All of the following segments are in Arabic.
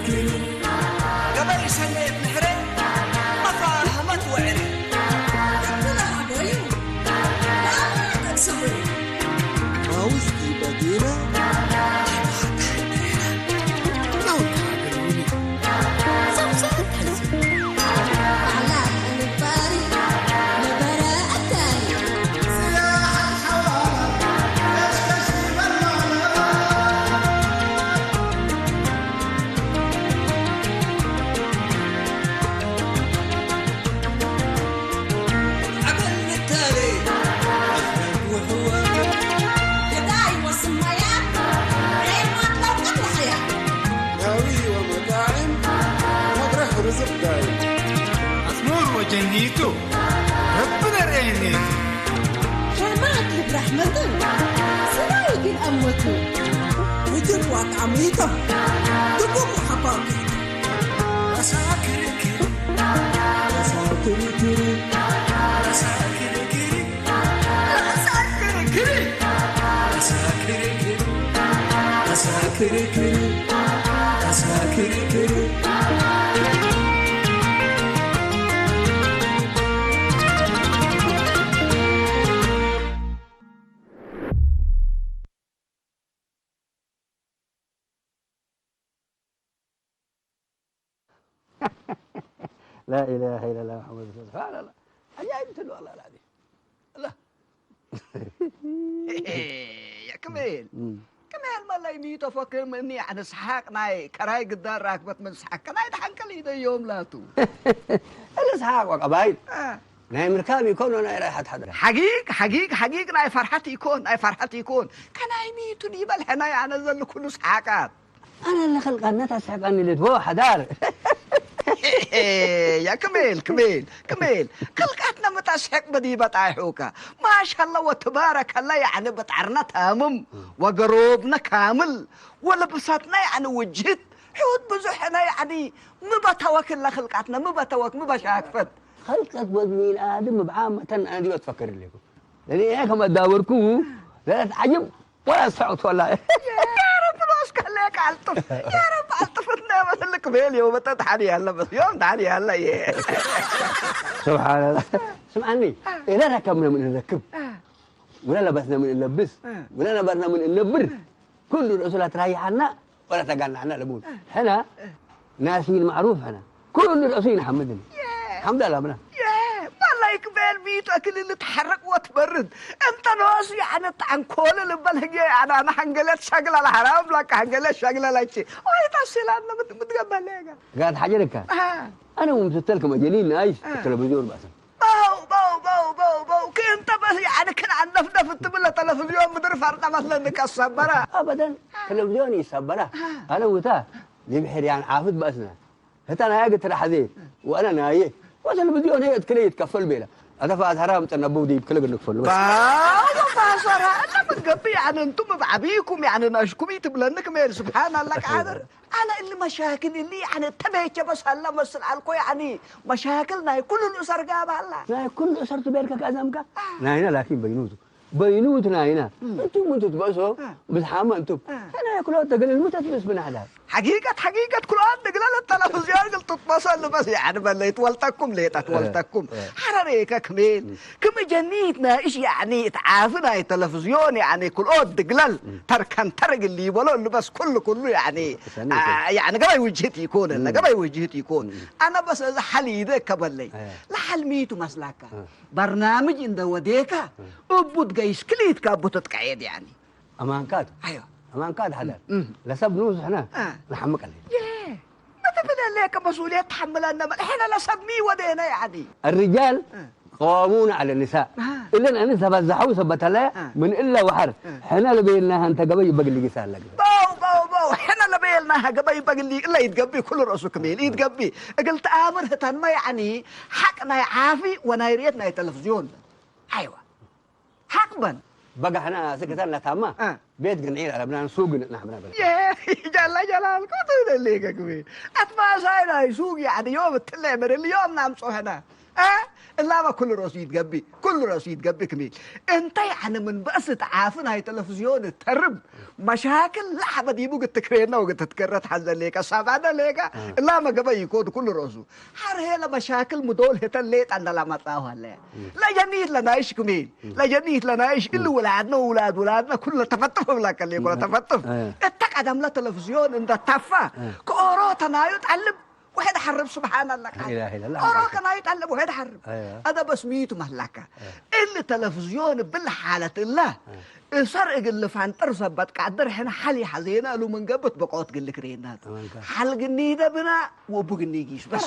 قبل سنة نحرق ما فاهمت وعري ربنا حبايب لا تكسبوا عاوز بدينا جنيتو ربنا رأينيتو جماعة برحمته سرايك الأموتو وجب وطعميته دبوب وحباقي مساكرك مساكرك مساكرك مساكرك مساكرك لا إله إلا الله محمد رسول الله سبحان الله عجائب تلو الله العظيم الله يا كميل كميل ما لا يميت أفكر مني عن إسحاق ناي كراي قدار راكبت من إسحاق كناي دحنك لي ده يوم لا تو الإسحاق وقبايل ناي مركاب يكون أنا رايحة حضرة حقيق ناي فرحتي يكون كناي ميت نيبل حناي عن زل كل إسحاقات أنا اللي خلق الناس إسحاق أني اللي تبوه حدار يا كميل خلقتنا متسحق بدي بتاعوكا ما شاء الله وتبارك الله يعني بتعرنا تامم وقروبنا كامل ولبساتنا يعني وجهت حود بزحنا يعني مبتوكل لخلقتنا مبشاكفت خلقت بمين آدم بعامة أنا دي بتفكر لكم لأني هيك ما تداوركوا لا تعجب ولا صعت ولا يا رب نوسك عليك علطف يا رب علطفتنا مثل كميل يوم تتحني هلا بس يوم تحني هلا سبحان الله سمعني لا ركبنا من نركب ولا لبسنا من نلبس ولا نبرنا من ننبر كل الرسول تريحنا ولا تقنعنا لبون هنا ناسين معروف هنا كل الرسول حمدني الحمد لله بنا والله يقبل بيت اكل اللي تحرك وتبرد انت ناس يعني عن كل اللي بلهجي انا حنقلت شغله الحرام لك حنقلت شغله لا شيء وهي تفصيل انا متقبل لك قاعد حجرك انا ومسلسلكم مجانين نايش التلفزيون بس باو كنت بس يعني كان عن نفدف تبلا تلفزيون مدري فرقه مثلا انك الصبره ابدا تلفزيوني الصبره انا وتا يبحر يعني حافظ باسنا حتى انا قلت راح ذي وانا نايه والتلفزيون هي تكلي يتكفل بينا ادفع حرام تنبو دي بكل نكفل بس فاصرها انا متقبي يعني انتم بعبيكم يعني ناشكم يتبلنكم يا سبحان الله قادر انا اللي مشاكل اللي يعني تبيك بس هلا مسل عليكم يعني مشاكلنا كل الاسر قاب هلا لا كل اسر تباركك ازمك ناينا لكن بينوت ناينا انتم تبصوا بس حاما انتم انا ياكلوا تقلل متى بس بنعلها حقيقة كل واحد نقول التلفزيون قلت تتصل بس يعني بليت ولتكم ليت ولتكم حرريك كميل كم جنيتنا ايش يعني تعافنا التلفزيون يعني كل واحد تقلل تركن ترق اللي يبلون اللي بس كله يعني يعني قبل وجهتي يكون انا بس حلي ذاك بلي لحل ميتو مسلاك برنامج عند وديك ابد قيس كليت كابوتت قعيد يعني امان كاد ايوه امان كاد هذا لسب نوز احنا نحمق عليه ياه ما تبدا لك مسؤوليه تحملنا احنا لسبمي ودينا يعني الرجال قوامون على النساء الا ان النساء بزحوا ثبت لها من الا وحر احنا لبيناها انت قبي بقلي قسال لك باو احنا لبيناها قبي بقلي الا يتقبي كل راسه كمين يتقبي قلت امر هتن يعني حقنا عافي ونايريتنا التلفزيون ايوه حقبا بقى احنا سكتنا تمام بيت قنعير على بنان سوق نحن بنان يا جلال كنت اللي كمين اتما ساينا سوق يعني يوم التلمر اليوم نام هنا لا ما كل رصيد قبي كل رصيد قبي كميل انت يعني من بس تعافن هاي تلفزيون الترب مشاكل لا حد يبوك التكريرنا وقت تتكرر حزن ليك سابانا ليك لا ما قبي يكون كل رصو هر هلا مشاكل مدول هتليت عند لا مطاوها لا جنيت لنا ايش كميل لا جنيت لنا ايش الا ولادنا ولادنا كل تفتف ولا كلي كل تفتف اتقدم لا تلفزيون انت تفا كوراتنا يتعلم واحد حرب سبحان الله لا إله إلا الله. أراك أنا يتعلم واحد حرب هذا بس ميت مهلكة اللي تلفزيون بالحالة الله السرق اللي فان ترسبت قدر هنا حالي حزينة لو من قبت بقعد قل لك رينات حلق النيدة بنا وابوك النيجيش بس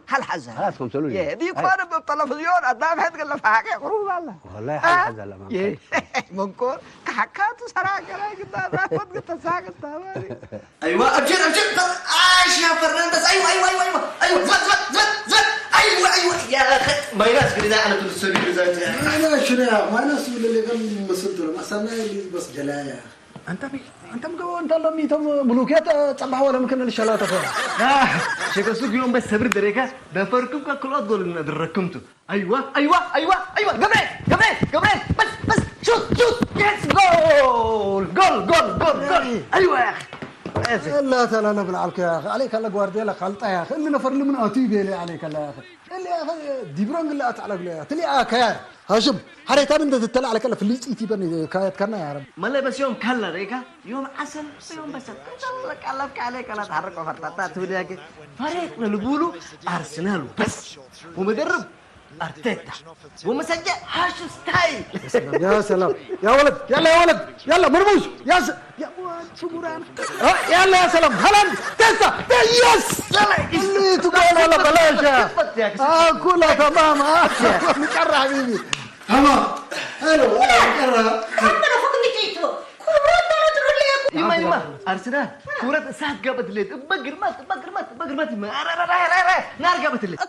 هل حزن خلاص كم سلولي يا دي قارب بالتلفزيون قدام حد قل لك حاجة قروب الله والله حل حزن لما منكر كحكات سراك قدام قد قلت ساقط تمام ايوه ابشر عاش يا فرناندس ايوه زبط ايوه يا اخي ما يناس كذا انا كنت السوري ذاتي انا شنو ما ناس اللي كان مسدر ما سمع اللي بس جلايا انت مقول انت لما يتم ملوكيات تصبح ولا ممكن الشلاطه فيها شكل سوق يوم بس صبر دريكا بفركم كل اضل ان دركمته ايوه قبل بس شوت يس جول ايوه يا اخي لا تلا لا بالعلك يا اخي عليك الله جوارديولا خلطه يا اخي اللي نفر اللي من اتيبي لي عليك الله يا اخي اللي يا اخي ديبرونج اللي اتعلق لي تلي كيا هاشم حريت انت تطلع على كله في اللي تيتي بني كايت كنا يا رب ما بس يوم كلا ريكا يوم عسل يوم بس كلفك عليك انا اتحرك وفتات وديك فريقنا اللي بيقولوا ارسنال بس ومدرب ارتيتا ومسجل هاش ستايل يا سلام يا ولد يلا مرموش يا ولد شمران يلا يا سلام هلاند تسا يس اللي تقول ولا بلاش كلها تمام مكرر حبيبي تمام حلو مكرر يما ارسنال كرة ساعة قابت الليل بقر مات نار قابت الليل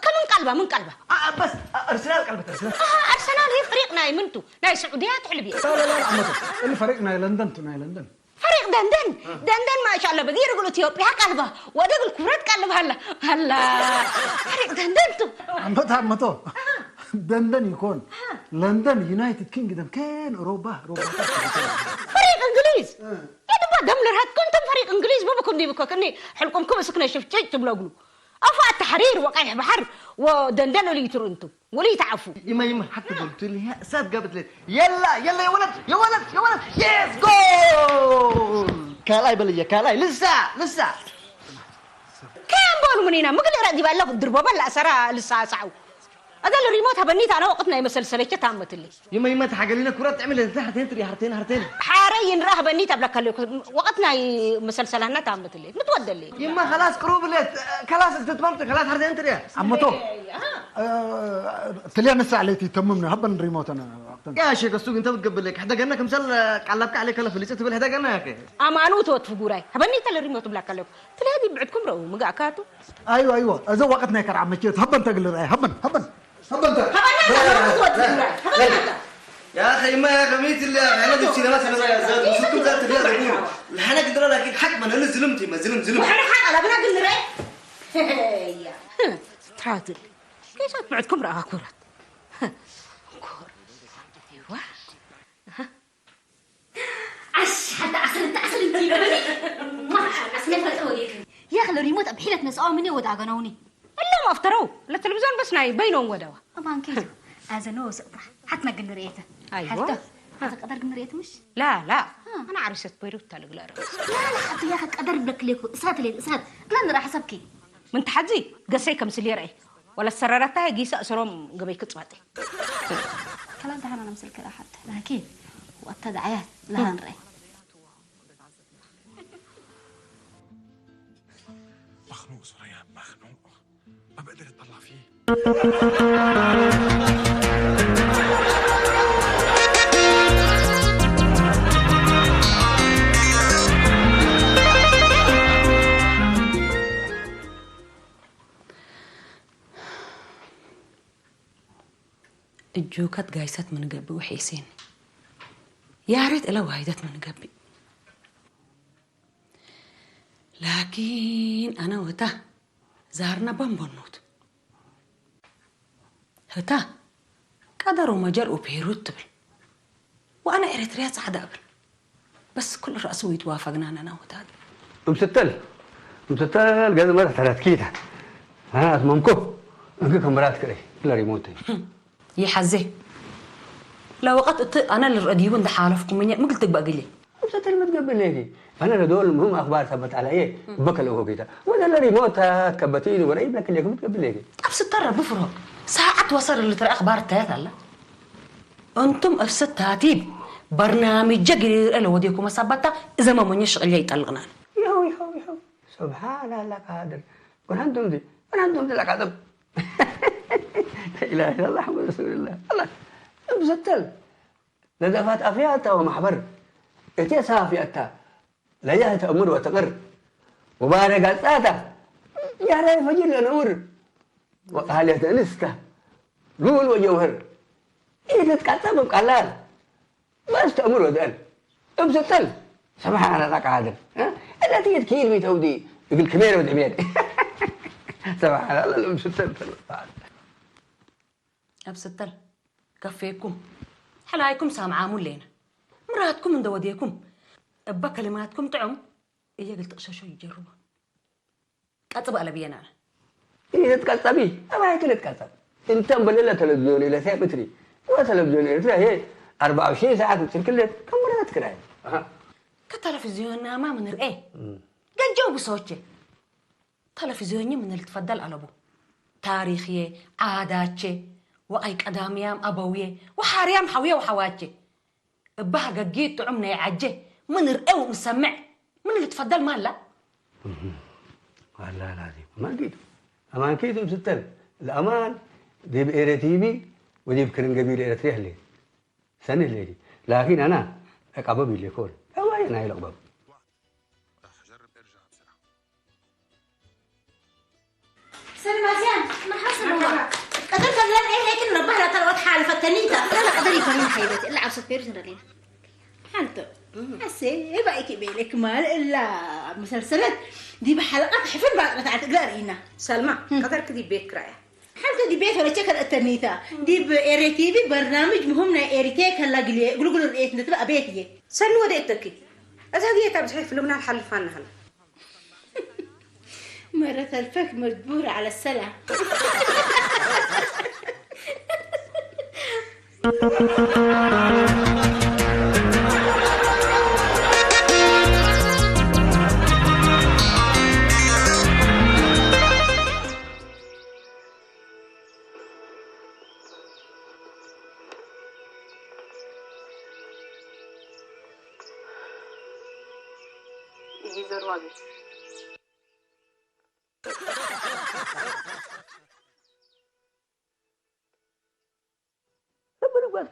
من قلبه بس ارسنال قلبت ارسنال هي فريق ناي منتو ناي سعوديات حلبي لا عمته اللي فريقنا لندن فريق دندن ما شاء الله بدير يقولوا اثيوبيا قلبه ودق الكرات قلب هلا فريق دندن عمته دندن يكون لندن يونايتد كينجدم كان اوروبا فريق انجليز يا دبا دملر هات كنتم فريق انجليز ما بكون دي كني حلقكم كم سكنا شفت تبلغلو افا التحرير وقايح بحر ودندن اللي ترنتم ولي تعفوا يما حتى قلت لي ساب قابت الليل يلا يا ولد يس جول كالاي لسه كم بولو منينا ما قال ردي بالله الدربه بلا سرا لسه ساعه هذا الريموت هبنيت انا وقتنا مسلسله تامت لي يما تحق لنا كره تعمل هرتين حارين راه بنيت بلا وقتنا مسلسلنا تامت لي متودل لي يما خلاص قروب لي خلاص تتممت خلاص هرتين تري عمته تلي نسى عليتي تممنا هبن الريموت انا يا شيخ السوق انت بتقبل لك حدا قالنا كمثال قلبك عليك هلا فليس تقول هذا قالنا ياك امانو توت فغوراي هبنيت الريموت بلا كلك تلي هذه بعدكم رو مقعكاتو ايوه اذا وقتنا يكر عمتي هبن تقل راي هبن يا اخي ما غميت اللي انا جبت لي مثلا زاد وشفتوا ذات الرياض الحنا قدر لكن حق ما انا ظلمتي ما ظلم وحنا حق على بنا قلنا راي تراضل كيف بعدكم راها كره ايوه حتى أصل انتي ما أصل يا أخي الريموت أبحيلة نسأو مني وداغنوني إلا ما افتروا التلفزيون بس ناي بينهم ودوا طبعا كيف أزنو صبح حتى قلنا ريته أيوة هذا قدر قلنا ريته مش لا أنا عرست بيروت تلقى لا حتى يا أخي قدر بلك ليكو إسهات لا راح حسبكي من تحدي قصي كم سليري ولا السرارتها جيسة أسرهم قبل كتصبتي كلام ده أنا مسلك حتى لكن وأتدعيات لها نري مخنوق سريان مخنوق ما بقدر اطلع فيه الجوكات قايسات من قبي وحيسين يا ريت لو هيدت من قبي لكن أنا وته زارنا بنبنوت هتا قدروا مجال وبيروت تبل وأنا إريتريا صعدة قبل بس كل رأسه يتوافقنا أنا وتاد مستل قد مرة ثلاث كيتا أنا أتممكو أنك كمرات كري لا ريموتي يحزي لو وقت أنا اللي رديون ده حالفكم مني ما قلت بقى لي مستل ما تقبل ليكي أنا لدول المهم أخبار ثبت على إيه بكل هو كيتا وده اللي ريموت كبتين وريب لكن ليكم تقبل ليكي أبس ترى بفرق ساعة وصل اللي ترى أخبار التلاتة لا أنتم أفسد تاتيب برنامج جقري اللي وديكم ثبتها إذا ما من يشغل يطلقنا يهو سبحان الله قادر وانا عندهم دي لك عدم لا اله الا الله محمد رسول الله الله مستل لدفات افياتا ومحبر اتي سافياتا لا يا تامر وتقر وبارك الساتا يا لا فجر النور وقال تنسته قول وجوهر ايه تتكتب بقلال بس تامر ودان مستل سبحان الله قادر ها لا تيجي تكيل بتودي يقول كبير ودمير سبحان الله المستل أبستل كفيكم حلايكم سامعامون لينا مراتكم من دوديكم أبا كلماتكم طعم إيه قلت أشاشو يجربون كاتب على بينا أنا إيه تكتبي أما هي تكتب أنت مبللة تلفزيون إلى ثابتري وتلفزيون إلى هي 24 ساعة بتصير كل كم مرة تكراي كتلفزيون ما من رأيه قد جاوب صوتي تلفزيوني من اللي تفضل على أبو تاريخية عاداتي وأيك أداميام أبوية وحاريام حوية وحواتي بها قد عمنا يعجي من رأيه ومسمع من اللي تفضل مالا والله العظيم ما قيت أمان كيتم ستل الأمان دي بإيري تيبي ودي بكرن قبيل إيري تريح لي سنة ليدي لكن أنا أقببي اللي يكون هو أين هاي الأقبب سلمى زين ما حصل والله قدرت لان ايه هيك نربح لها طلعت حالة فتنيتا لا قدر يفهمين حيبتي الا عبصت بيرجن لين حنتو هسه ايه بقى كبيلك مال الا مسلسلات دي بحلقات حفل بعد بتاعت قارينا سلمى قدر كدي بيت كراية حنتو دي بيت ولا شكل التنيتا دي بإيري تي في برنامج مهمنا إيريتيك هلا قلوا رئيت نتبقى بيتي سنو ودي اتركي أزهقية تابس فيلمنا الحل فانا هلا مرة الفك مجبورة على السلع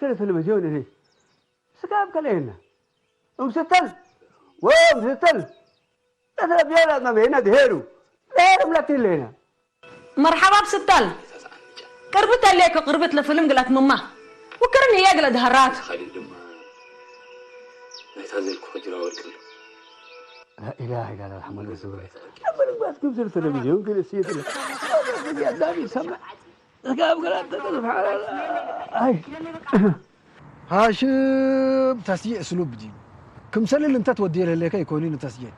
كده تلفزيون هنا سكاب كلينا مستل ومستل هذا بيالا ما بينا دهيرو لا ملاتين لنا مرحبا بستال قربت عليك قربت لفيلم قالت ماما وكرني يا قلت هرات خليل لما هذه الكوجرا والكل لا اله الا الله محمد رسول الله لما نبغى كيف التلفزيون كده سيد يا دامي سمع سكاب قالت سبحان الله هاي هاشم تسجيل اسلوب دي كم سنه اللي انت تودي له ليك يكونين تسجيل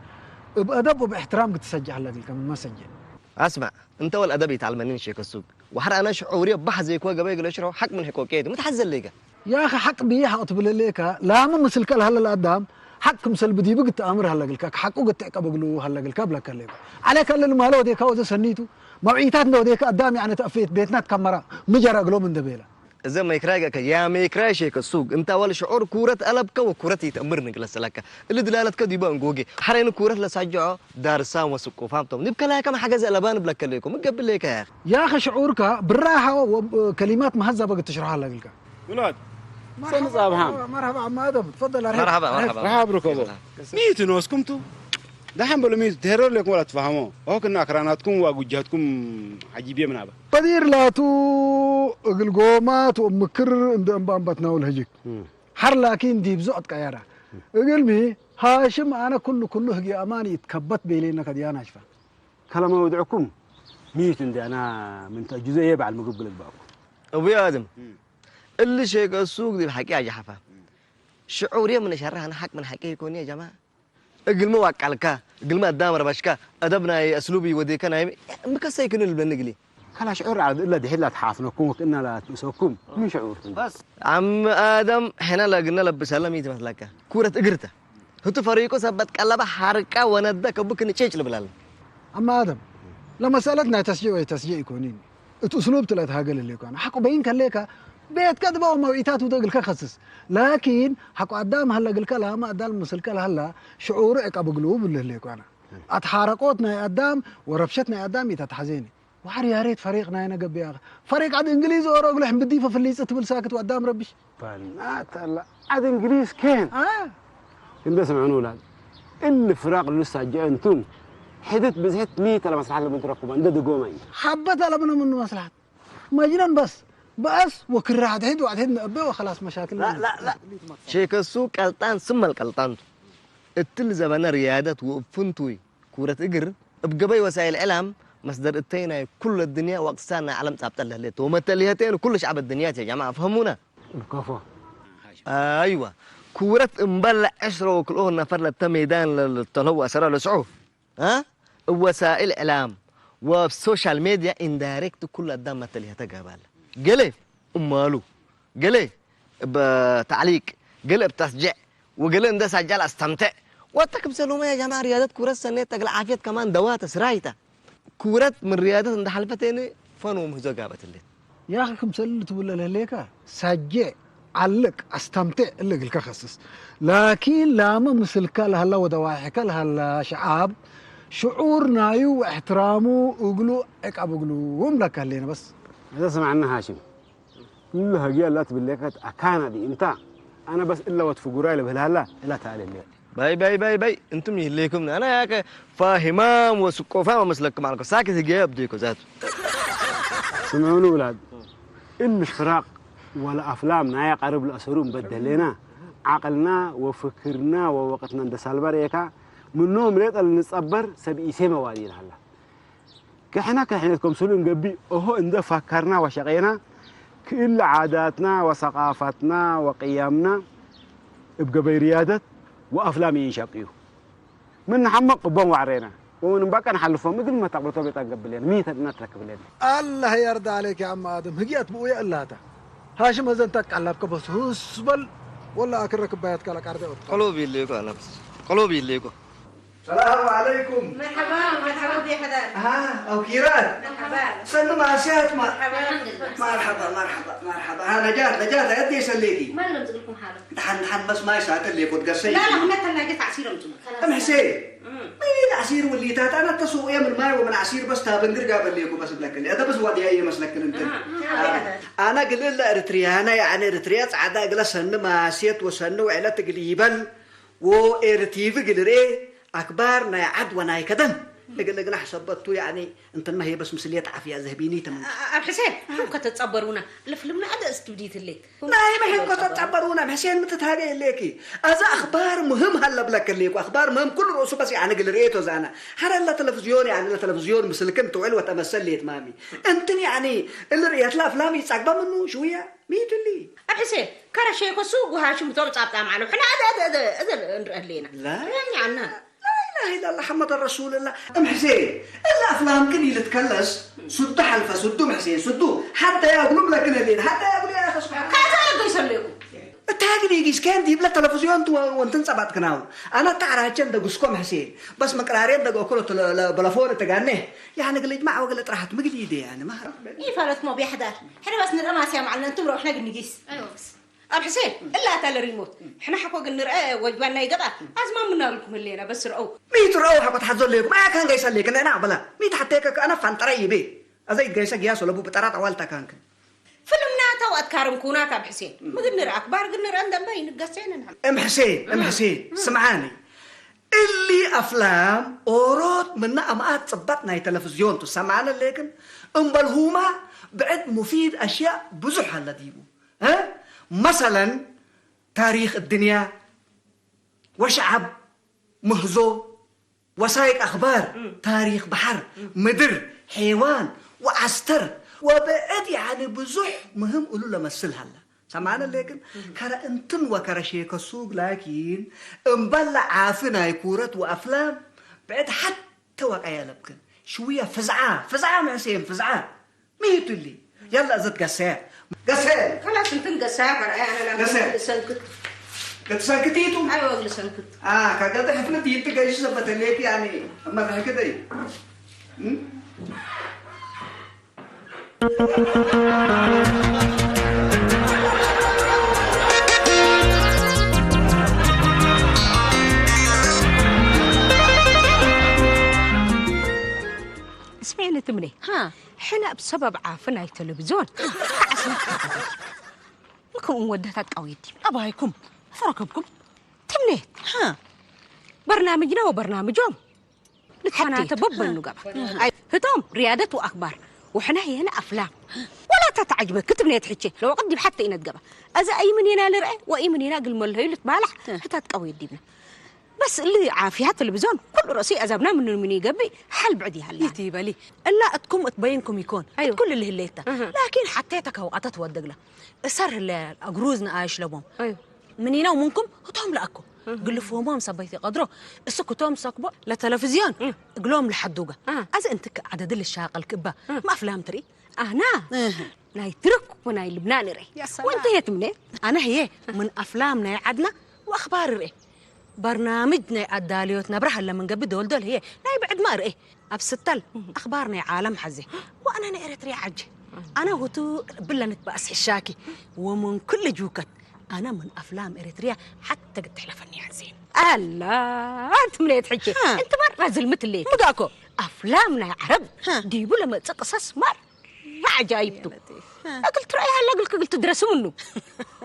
بادب وباحترام تسجل على ذلك ما سجل اسمع انت والادب يتعلمنين شيك السوق وحر انا شعوري بحزي كوا قبل يقول اشرو حق من حكوكيد متحزن ليك يا اخي حق بيها اطبل ليك لا ما مثل كل هلا قدام حق مسل بدي بقت امر هلا لك حقه قد تقبلوا هلا لك بلا كلمه عليك اللي ما له ديك وذا سنيتو موعيتات لو ديك قدام يعني تقفيت بيتنا كاميرا مجرى قلو من دبيله زي ما يكراجك يا ما يكراشيك السوق انت اول شعور كوره قلبك وكورتي تامرنك لسلك اللي دلالتك دي بانغوغي حرين كوره لسجعه دارسان وسقو فهمتم نبكى لها كما حاجه زي لبان بلك لكم مقبل ليك يا اخي يا اخي شعورك بالراحه وكلمات مهذبه قد تشرحها لك ولاد مرحبا عم ادم تفضل مرحبا ركبوا ميتوا نوسكمتوا دحين بلو ميتوا تهروا لكم ولا تفهموا هو كنا اكراناتكم ووجهتكم عجيبيه من هذا بدير لاتو القومات ومكر عند انباتنا والهجك حر لكن دي بزقت كيارا قلبي هاشم انا كله هجي اماني يتكبت بيلينا كديانا اشفا كلام ودعكم ميتوا عندي انا من جزئيه بعد ما قبل الباب ابوي ادم اللي شيك السوق دي الحكي يا جحفه شعوري من شرها انا حق من حكي يكون يا جماعه اقل ما وقعلك اقل ما دامر بشكا ادبنا اسلوبي وديك انا مكسي يكون البنقلي خلا شعور على إلا دحين لا تحافظنكم وكنا لا تسوكم من شعور بس عم ادم احنا لقينا لبس هلا ميت مثلك كوره اقرته هو فريقه ثبت قلبه حركه وندك بك نتشيش لبلال اما ادم لما سالتنا تشجيع يكونين اسلوب تلات هاقل اللي يكون حقو بين كليك بيت كذبه ومويتات ودقل كخصص لكن حقو قدام هلا قل كلها ما قدام مسل كلها هلا شعورك ابو قلوب اللي يكون اتحركوتنا يا قدام وربشتنا يا قدام يتحزيني وحر يا ريت فريقنا هنا قبل يا فريق عاد انجليزي وراق لحم بالديفه في اللي تبل ساكت وقدام ربش بنات الله عاد انجليز كين كنت سمعونوا ولاد الفراق اللي لسه جاي انتم حدث بزهت 100 لمصلحه اللي بنتركوا عند دقومي حبت على منه مصلحه مجنون بس وكره عاد هيد وعد هيد نقبه وخلاص مشاكل لا شيك السوق قلطان ثم القلطان التل زبنا رياده وفنتوي كوره اقر بقبي وسائل الاعلام مصدر التينا كل الدنيا واقصانا علم ثابت له ليت ومتليتين كل شعب الدنيا يا جماعه فهمونا الكفو ايوه كوره مبلع 10 وكلوه نفر للميدان للتنوع اسرار لسعوف ها وسائل اعلام والسوشيال ميديا اندايركت كل الدم متليتها قبل قلي امالو قلي بتعليق قلي بتشجيع وقلي انده سجل استمتع واتكب سلومه يا جماعه رياضه كوره سنه تقل عافيه كمان دوات سرايته كورة من رياضة عند حلفتين فانو مهزو قابت الليل يا أخي كمسل تقول له ليك سجع علق استمتع اللي قلك خصص لكن لاما مثل كلها لا ودواحك لها شعاب شعورنا يو احترامه وقلوا اكعب قلوا وملك هلينا بس هذا سمعنا هاشم كلها قال لا تبليكت أكانا دي انت أنا بس إلا وتفقراي لبهلا لا تعالي الليل باي انتم يهليكم انا ياك فاهمام وسقوفام ومسلكم معكم ساكت جايب ديكو ذات سمعوني ولاد إن فراق ولا أفلامنا يا قرب الأسرون بدلنا عقلنا وفكرنا ووقتنا عند سالبريكا منهم ريت اللي نصبر سبي سما وادي هلا كحنا سلون قبي أهو إن فكرنا وشقينا كل عاداتنا وثقافتنا وقيمنا بقبي ريادة وأفلام ينشقيو من حمق قبان وعرينا ومن بقى نحلفهم مثل ما تقبلوا بيتقبلين ميت نترك بلين الله يرضى عليك يا عم آدم هجيت بويا الله تا هاشم هزنتك على بس هسبل ولا أكرك بيتك على كارده قلوبي الليكو أنا بس قلوبي الليكو السلام عليكم مرحبا يا حداد أو كيران مرحبا سلم عسيات مرحبا مرحبا ها نجات أدي سليتي ما لم تقولكم حالك دحن بس ما يساعد اللي كنت قصيت لا هنا تلاقيت عصير أنتم أم حسين مين عصير واللي تات أنا تسوق يا من ماي ومن عصير بس تابنجر قابل ليكو بس بلكن هذا بس ودي أي مسلك أنت أنا قلت له إريتريا أنا يعني إريتريا عدا قل سن ما سيت وسن وعلة تقريبا وإرتيف قل إيه أكبر نا عد وناي كدم لقنا حسبته يعني أنت ما هي بس مسلية عافية ذهبيني تمام حسين شو كتتصبرونا الفيلم هذا استوديت الليك لا هي ما هي كتتصبرونا حسين متتهاجي ليكي هذا أخبار مهم هلا بلك الليك وأخبار مهم كل رؤوسه بس يعني قل ريته زانا هذا لا تلفزيون يعني لا تلفزيون مثل كنت علوة تمثل لي تمامي أنت يعني اللي ريت لا أفلام يتعقب منه شوية ميت اللي حسين كره شيء كسوق وهاشم توب صابطه معنا وحنا هذا نرهلينا لا يعني عنا لا إله إلا الله محمد رسول الله أم حسين الأفلام كني لتكلس سد حلفة سدوا حسين سدوا حتى يقولوا لك الليل حتى يقولوا يا أخي سبحان الله كذا يسليكم تاجري يجيس كان دي بلا تلفزيون وانتن سبات كناو أنا تعرف كم دقسكم حسين بس مقرارين دقوا كله بلافون تجانه يعني قلت معه وقلت راحت مقليدي يعني ما إيه فلت ما بيحضر إحنا بس نرى ناس يا معلم أنتم روحنا نجيس أيوة بس أب حسين إلا تال الريموت إحنا حكوا نرى وجبنا يقطع أزمان منا لكم الليلة بس رأوا ميت رأوا حبت حزول ليك ما كان جايس ليك أنا بلا ميت حتىك أنا فانتري بي أزاي جايس جياس ولا بو بترات أولتا كانك فيلمنا تو أذكارم كوناك أب حسين ما قلنا نرى أكبر قلنا نرى عندنا بين قصينا أم حسين سمعاني اللي أفلام أورود منا أمات صبتنا تلفزيون تسمعنا لكن بالهما بعد مفيد أشياء بزح هلا ديبو ها مثلا تاريخ الدنيا وشعب مهزو وسائق أخبار تاريخ بحر مدر حيوان وعسكر وبقيت يعني بزح مهم قولوا لمثلها هلا سمعنا لكن كرا انتن وكرا شيك السوق لكن مبلع عافنا كورة وافلام بعد حتى وقايا لبكن شويه فزعه معسين فزعه ميت اللي يلا زت قساء خلاص انت قساء انا لا قساء كنت سانكتيتو ايوه سانكت كذا حفلتي انت جايش زبط ليك يعني ما كده اسمعي تمني حنا بسبب عافنا التلفزيون ممكن ودتها قويتي ابايكم فركبكم تمنيت برنامجنا وبرنامجهم نتحنا تبب انه قبل هتم رياده واخبار وحنا هنا افلام ولا تتعجبك كتبني تحكي لو قدم حتى ان تقبل اذا اي من هنا لرأي واي من هنا قل ملهي تبالح حتى تقوي ديبنا بس اللي عافيها التلفزيون كل راسي اذبنا من يقبي حل بعدي هلا يتيبا لي الا اتكم تبينكم يكون أيوة. كل اللي هليته لكن حطيتك وقتت ودق له صار الاجروزنا ايش لبهم ايوه من هنا ومنكم هتهم لاكو قل فهمهم سبيتي قدروا السكوتهم سكبوا لتلفزيون قلوم لحدوقه از انت عدد الشاقه الكبه ما افلام تري انا ناي ترك وناي لبنان ري وانت يا تمني انا هي من افلامنا عدنا واخبار ري برنامجنا الداليوتنا برها لما نقبل دول هي ناي بعد ما رأي أبستل أخبارنا عالم حزي وأنا نقرت رياج أنا هتو بلا نتبأس الشاكي ومن كل جوكت أنا من أفلام إريتريا حتى قد تحلفني عزين الله أنت من يتحكي أنت مرة زلمت اللي مقاكو أفلامنا عرب ديبوا لما تقصص ما عجايبتو قلت رأيها هلا قلت تدرسوا منه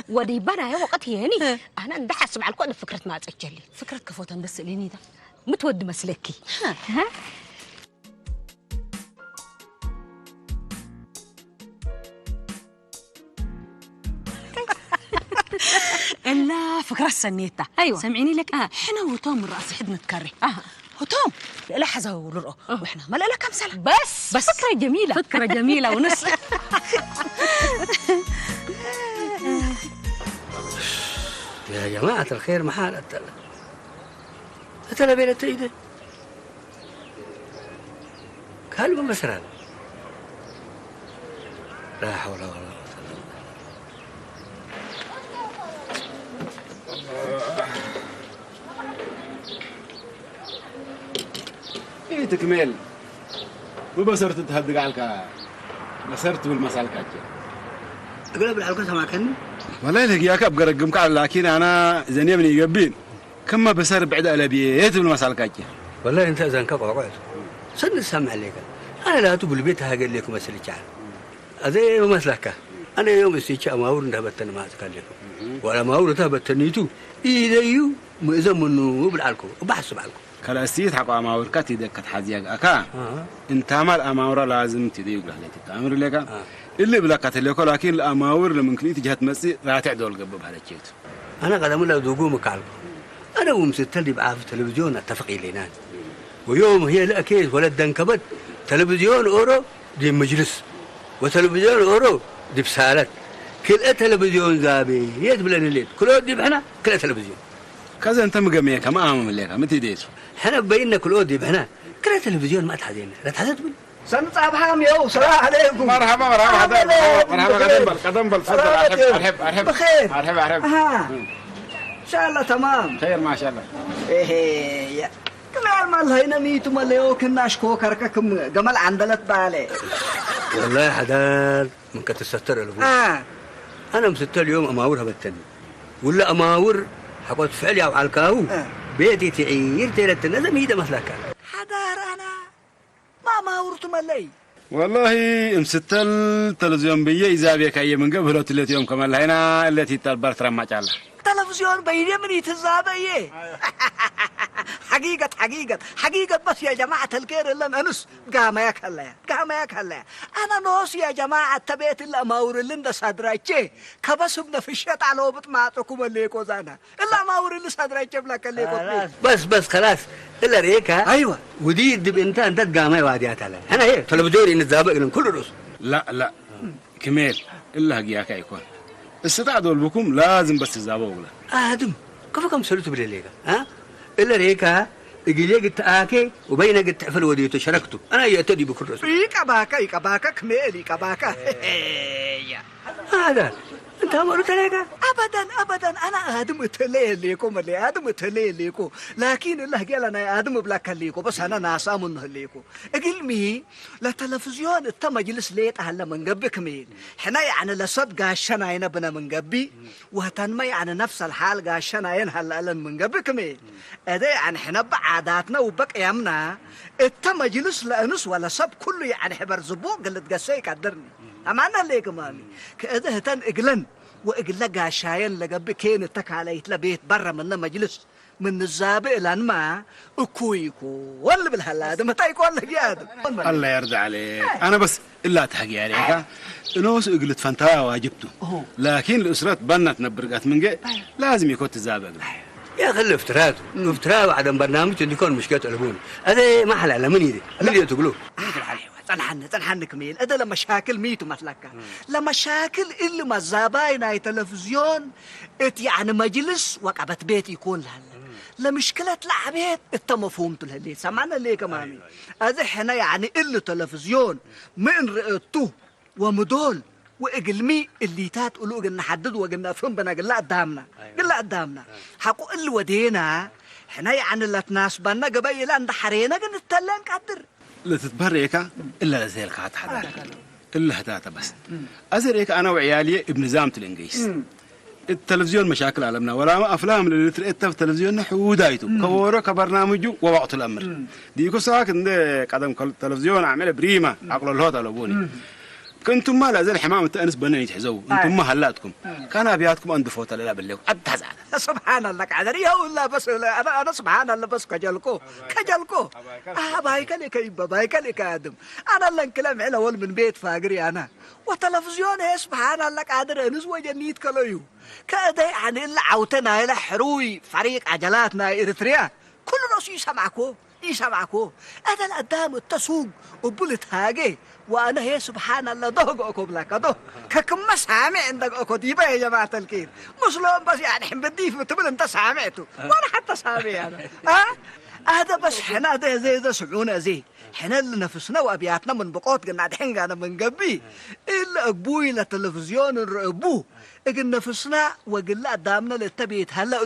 ودي بنا يا وقت هيني أنا اندحس مع الكون فكرة ما تسجلي فكرة كفوتن بس ليني ده متود مسلكي ها إلا فكرة سنيتها أيوة سمعيني لك حنا وتوم من رأس حد نتكري وتوم لا حزة ولرقه وإحنا ما لنا كم سنة بس فكرة جميلة فكرة جميلة ونص يا جماعة الخير محال أتلا بين التأييد كلمة مثلا لا حول ولا قوة إيه تكمل وبصرت تهدق على بصرت بالمسالك أقول بالعلقة ما كان والله لك ياك أبقى رقمك على لكن أنا زين يبني يقبين كم بصر بعد على بيت بالمسالك والله أنت زين كقعد سن السمع عليك أنا لا تقول بيتها قال لكم مسألة جعل هذا مسلكة أنا يوم استيجا ما أورن تبتن ما أتكلم ولا ما أورن تبتنيتو إذا يو إذا منو بالعلقة وبحث بالعلقة كلا استيت حق أماور كاتي دكت حزيق أكا أنت عمل أماورة لازم تديق له تأمر لك اللي بلا قتل لك لكن الأماور لما كنت جهة مسي راح تعدل قبل على شيء أنا قدام له دوقوم كعلب أنا ومستلي بعرف التلفزيون اتفق إلينا ويوم هي لا كيس ولا دنكبت تلفزيون أورو دي مجلس وتلفزيون أورو دي بسالت كل تلفزيون زابي يدبلن الليل كل دي بحنا كل تلفزيون كذا أنت مجمع كما أمام لك متى ديسو حنا بيننا كل أودي بحنا كل تلفزيون ما تحدينا لا تحدث بنا سنصعب حام يو سلام عليكم مرحبا قدم بالفضل أرحب بخير أرحب إن شاء الله تمام خير ما شاء الله إيه كمان ما لهينا ميتو ما ليو كنا أشكو كرككم جمال عندلت بالي والله حداد من كتستر الأبوه أنا مستر اليوم أماورها بالتاني ولا أماور حقول فعلي أو على الكاو بيتي تعير تيرت النزم هيدا مثلك حدار أنا ما ورتم اللي والله مستل تلفزيون بيا إذا بيك أي من قبل تلت يوم كمان هنا التي تربرت رمى جالله تلفزيون بيني من يتزابي حقيقة بس يا جماعة الخير إلا أنس قام ياكلها أنا نوس يا جماعة تبيت إلا ماور اللي ندى صدراتي كبس ابن في الشيط على وبط معطكم اللي كوزانا إلا ماور اللي صدراتي بلاك اللي بس خلاص إلا ريكا أيوة ودي دب أنت قام يا واديات على أنا هي تلفزيون إن الزابق لهم كل رؤوس لا كميل إلا هجياك يكون استطاعوا بكم لازم بس تزابوا ولا آدم كم سلوت بالليلة ها إلا ريكا إجليك التآكي وبينك التحفل وديتو شركتو أنا يأتدي بكل رسول إيكا باكا كميل إيكا باكا هذا أنت أمرت لك ابدا انا ادم تليليكو اللي ادم تليليكو لكن الله قال انا ادم بلاك ليكو بس انا ناسا من ليكو اقلمي لا تلفزيون التمجلس ليت هلا من قبك مين احنا يعني لصد قاشنا هنا بنا من قبي وهتنما يعني نفس الحال قاشنا هلا من قبك مين ادي يعني احنا بعاداتنا وبقيامنا التمجلس لانس ولا سب كله يعني حبر زبوق اللي تقسيك قدرني امانه ليك مامي كده هتن اقلن وإقلق عشاين لقبي كين اتكالي بيت برا من مجلس من الزابق لانما اكويكو ولا بالهلاد ما تايكو ولا جاد الله يرضى عليك انا بس الا تحكي عليك انوس اقلت فانتا واجبته لكن الاسرات بنت نبرقات من جاي لازم يكون تزابق يا اخي الافتراء وعدم برنامج يكون مشكله الابون هذا ما حل على مني دي اللي تقولوا تنحن كميل هذا لمشاكل ميتو مثلك لمشاكل اللي ما زاباين هاي تلفزيون يعني مجلس وقبت بيت يكون لهلا لمشكلة لعبيت انت مفهومت لهاللي سمعنا ليه كمامي هذا احنا يعني اللي تلفزيون من رئيته ومدول واقلمي اللي تقولوا قلنا حدد وقلنا فهم بنا قلنا قدامنا حقو اللي ودينا احنا يعني لا تناسبنا قبيل عند حرينا قلنا التلان قدر لا تتبريك الا لزيلك هتحضر الا هتاتا بس ازريك انا وعيالي بنظام الانجليز التلفزيون مشاكل عالمنا ولا ما افلام اللي تريتها في التلفزيون حودايته كورو كبرنامجه ووقت الامر ديكو ساكن قدم التلفزيون عمل بريمه عقل الهوتا لبوني كنتم ما لازال حمام تأنس بني تحزو انتم ما هلاتكم كان ابياتكم اندفوت لا بالله عد تزعل سبحان الله قدري ولا بس انا سبحان الله بس كجلكو بايك لك ادم انا اللي كلام على ول من بيت فاقري انا وتلفزيون سبحان الله قادر انس وجنيت كليو كده يعني اللي عوتنا الى حروي فريق عجلاتنا اريتريا كل ناس يسمعكو هذا القدام التسوق وبلت هاجي وانا هي سبحان الله دهقكم لك ده كم سامع عندك اكو ديبه يا جماعه الخير مسلم بس يعني حمدي في تبل انت سامعته وانا حتى سامع انا هذا بس حنا ده زي سمعونا زي حنا اللي نفسنا وابياتنا من بقوت قلنا دحين انا من قبي الا ابوي للتلفزيون الربو اجل نفسنا وقلنا قدامنا للتبيت هلا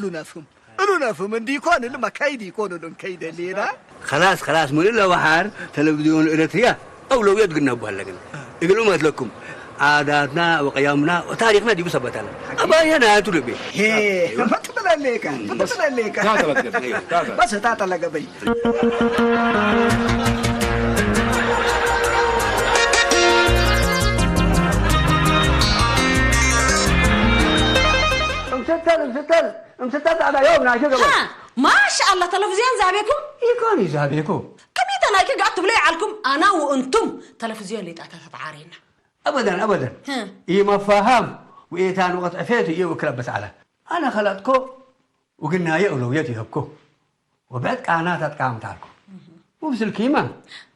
قالوا نفهم ان دي يكون اللي ما كايد يكون لهم كايد اللينا خلاص من الا وحار تلفزيون اريتريا اولويات قلنا بهالقنا يقولوا ما لكم عاداتنا وقيمنا وتاريخنا دي بسبتنا ابا هنا تربي ما تبلا ليك بس تاتا لقبي مستل على يومنا شو قبل ما شاء الله تلفزيون زابيكم يكون زابيكم كم يتنايك قعدتوا بلي عليكم انا وانتم تلفزيون اللي تعارينا ابدا اي ما فاهم وايتان وقت عفيتي اي وكلبس على انا خلقتكم وقلنا يا اولوياتي هبكم وبعد قناتات قامت عليكم وبس الكيما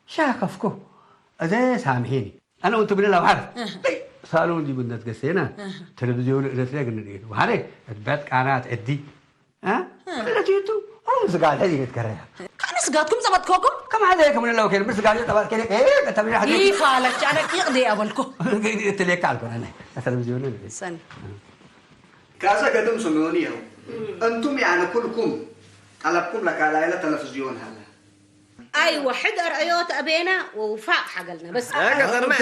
شاكفكم ازاي سامحيني انا وانتم بلا وعرف صالون دي بدنا تقسينا تلفزيون الرسالة قلنا ليه وهذا بعد قنات عدي ها ولا جيتوا سقال هذه يتكررها كان سقاتكم زبطكم كم هذا كم لو كان بس قال طبعا كده ايه تبي حاجه ايه فالك انا يقضي اولكم تليك عليكم انا التلفزيون سن كذا قدم سمعوني انتم يعني كلكم طلبكم لك على التلفزيون هلا ايوه حضر ايوت ابينا ووفاء حقلنا بس خلاص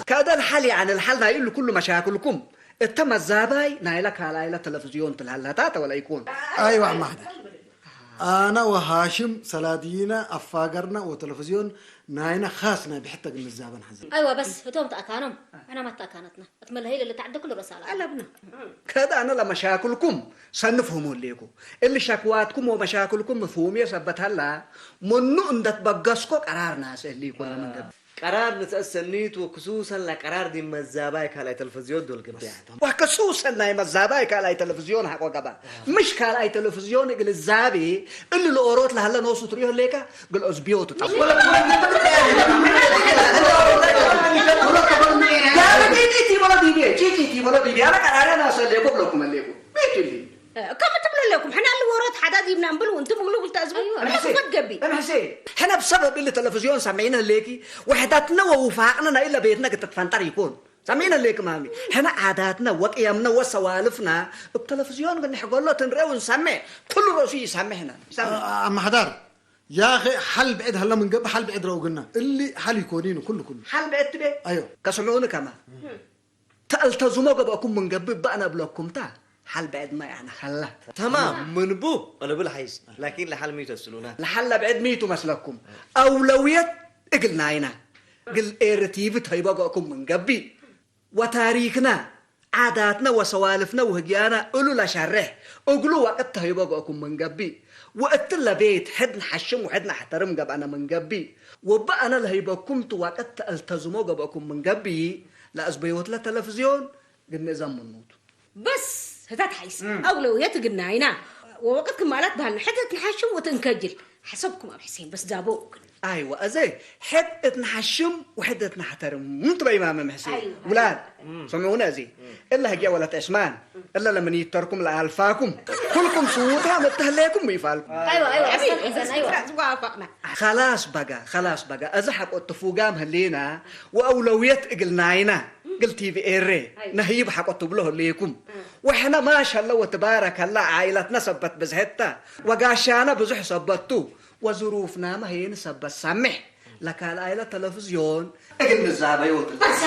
كذا الحل يعني الحل ده يقول كل مشاكلكم التم الزاباي نايلك على التلفزيون تلهلتات ولا يكون ايوه عم احمد انا وهاشم سلادينا افاقرنا وتلفزيون ناينا خاصنا بحتى قلنا الزابن حزين ايوه بس هتوم تاكانم انا ما تاكانتنا اتمنى هي اللي تعدي كل رساله قلبنا كذا انا لمشاكلكم سنفهموا ليكم اللي شكواتكم ومشاكلكم مفهوميه ثبت هلا منو اندت بقسكو قرار ناس اللي يكون من قبل قرار نتأسنيت وخصوصا لقرار دي مزاباي كالاي تلفزيون دول قبيعة وخصوصا ناي مزاباي كالاي تلفزيون حقو قبا مش كالاي تلفزيون قل الزابي اللي الأوروت لهلا نوصو تريه ليكا قل أزبيوتو تقول يا بديتي ولا ديبي تيجي ولا ديبي أنا قرار أنا أصلي لكم الليكم بيتي كم تبلو لكم حنا اللي ورات حدا دي بنعمل وانتم قولوا قلت أزبوا أنا حسيت قبي أنا حسين حنا بسبب اللي التلفزيون سامعينها ليكي وحداتنا ووفاقنا إلا بيتنا قد تفنطر يكون سامعينها ليك مامي حنا عاداتنا وقيامنا وسوالفنا التلفزيون قد نحقول له تنرى ونسمع كل رأسي يسمعنا أما حدار يا أخي حل بعد هلا من قبل حل بعد روقنا اللي حل يكونينه كله حل بعد تبي أيوه كسمعونا كمان تلتزموا قبل أكون من قبل بقنا بلوكم تا حل بعد ما يعني حلا تمام من بو أنا بقول حيز لكن لحل ميتو السلونات لحل بعد ميتو مسلكم أولوية قلنا هنا قل إيرتيف تهيبا أكون من قبل وتاريخنا عاداتنا وسوالفنا وهجيانا قولوا لا شرح اقولوا وقت تهيبا أكون من قبل وقت بيت حد نحشم وحد نحترم قبل أنا من قبل وبقى أنا لهيبا كنت وقت التزموا قبل أكون من قبل لا أسبيوت لا تلفزيون قلنا نظام النوت بس هذا حيس أولويات قلنا هنا ووقت كمالات بهالنا حتى تنحشم وتنكجل حسبكم أبو حسين بس جابوك ايوه ازاي حد نحشم وحد نحترم انتوا بقى امام حسين أيوة. ولاد سمعونا زي الا هجي ولا تسمان الا لما يتركم لالفاكم كلكم صوتها متهلاكم بيفالكم ايوه اذا ايوه وافقنا خلاص بقى ازحق التفوقام هلينا واولويات قلناينا قلت في ايري نهيب حق تبله ليكم واحنا ما شاء الله وتبارك الله عائلتنا سبت بزهتها وقاشانا بزح سبتو وظروفنا ما هي نسبت سمح لك العائلة تلفزيون اقل الزابيوت بس